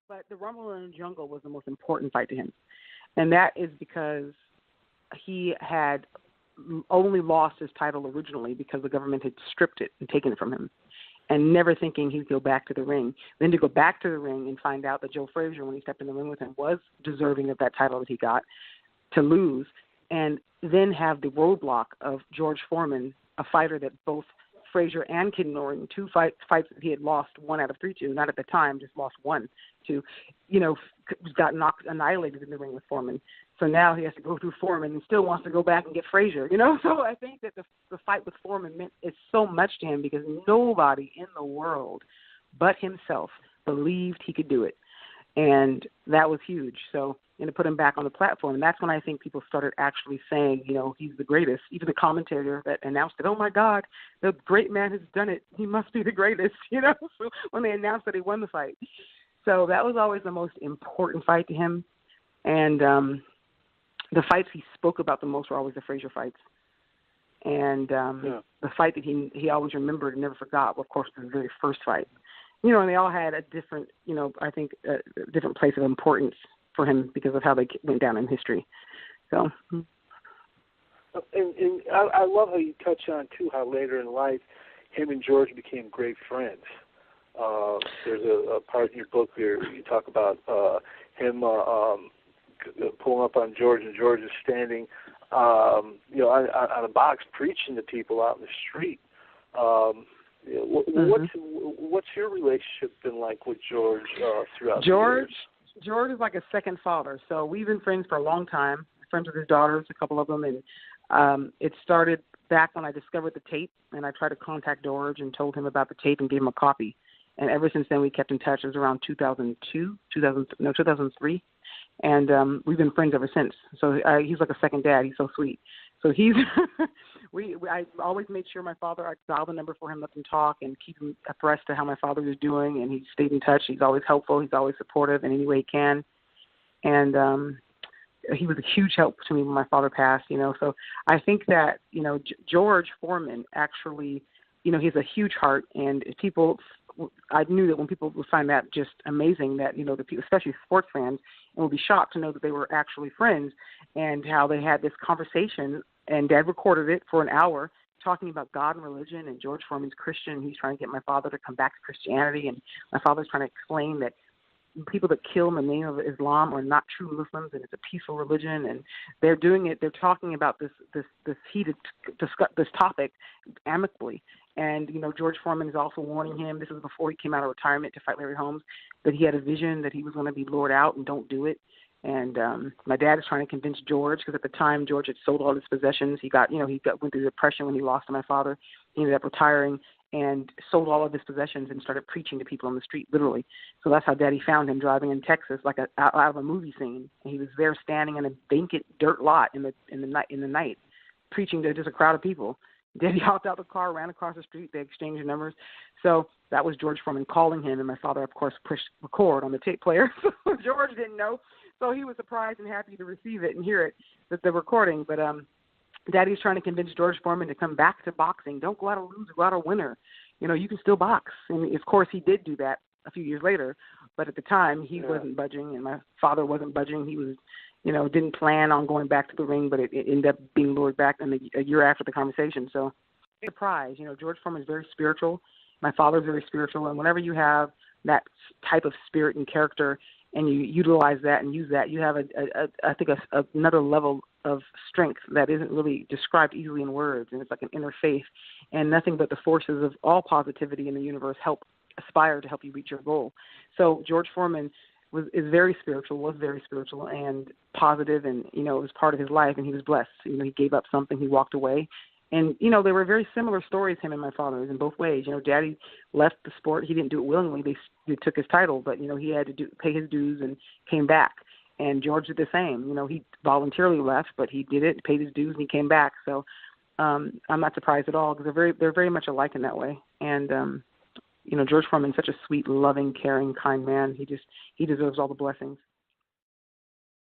But the Rumble in the Jungle was the most important fight to him. And that is because he had only lost his title originally because the government had stripped it and taken it from him, and never thinking he'd go back to the ring. Then to go back to the ring and find out that Joe Frazier, when he stepped in the ring with him, was deserving of that title that he got, to lose, and then have the roadblock of George Foreman, a fighter that both Frazier and Kid Norton, two fights that he had lost 1 out of 3 to, not at the time, just lost 1 to, got annihilated in the ring with Foreman. So now he has to go through Foreman and still wants to go back and get Frazier, So I think that the fight with Foreman meant it's so much to him because nobody in the world but himself believed he could do it. And that was huge. So, to put him back on the platform. And that's when I think people started actually saying, he's the greatest. Even the commentator that announced it, oh, my God, the great man has done it. He must be the greatest, so when they announced that he won the fight. So that was always the most important fight to him. And the fights he spoke about the most were always the Frazier fights. And the fight that he always remembered and never forgot, of course, was the very first fight. And they all had a different, I think, a different place of importance for him because of how they went down in history. So, and I love how you touch on too how later in life him and George became great friends. There's a part in your book where you talk about him pulling up on George, and George is standing, on a box preaching to people out in the street. What's your relationship been like with George throughout the years? George is like a second father. So we've been friends for a long time, friends with his daughters, a couple of them. And it started back when I discovered the tape, and I tried to contact George and told him about the tape and gave him a copy. And ever since then, we kept in touch. It was around 2003. And we've been friends ever since. So he's like a second dad. He's so sweet. So he's I always made sure my father, I dialed the number for him, let him talk, and keep him abreast to how my father was doing. And he stayed in touch. He's always helpful. He's always supportive in any way he can. And he was a huge help to me when my father passed, So I think that, George Foreman actually, he has a huge heart. And I knew that when people would find that just amazing that, the people, especially sports fans, and would be shocked to know that they were actually friends and how they had this conversation, and Dad recorded it for an hour talking about God and religion, and George Foreman's Christian. He's trying to get my father to come back to Christianity, and my father's trying to explain that people that kill in the name of Islam are not true Muslims, and it's a peaceful religion, and they're doing it. They're talking about this topic amicably. And, George Foreman is also warning him, this was before he came out of retirement to fight Larry Holmes, that he had a vision that he was going to be lured out and don't do it. And my dad is trying to convince George, because at the time George had sold all his possessions. He went through depression when he lost to my father. He ended up retiring and sold all of his possessions and started preaching to people on the street, literally. So that's how Daddy found him, driving in Texas out of a movie scene. And he was there standing in a vacant dirt lot in the night, preaching to just a crowd of people. Daddy hopped out of the car, ran across the street. They exchanged numbers. So that was George Foreman calling him, and my father, of course, pushed record on the tape player. So George didn't know. So he was surprised and happy to receive it and hear it, the recording. But Daddy's trying to convince George Foreman to come back to boxing. Don't go out a loser, go out a winner. You can still box. And, of course, he did do that a few years later. But at the time, he wasn't budging, and my father wasn't budging. He was, didn't plan on going back to the ring, but it ended up being lured back a year after the conversation. So, surprise. George Foreman is very spiritual. My father's very spiritual. And whenever you have that type of spirit and character and you utilize that and use that, you have, I think, another level of strength that isn't really described easily in words. And it's like an inner faith. And nothing but the forces of all positivity in the universe aspire to help you reach your goal. So George Foreman was very spiritual and positive, and, it was part of his life, and he was blessed. He gave up something, he walked away. And, there were very similar stories, him and my father's, in both ways. Daddy left the sport. He didn't do it willingly. They took his title, but, he had to pay his dues and came back. And George did the same. He voluntarily left, but he did it, paid his dues, and he came back. So I'm not surprised at all, because they're very much alike in that way. And, George Foreman's such a sweet, loving, caring, kind man. He deserves all the blessings.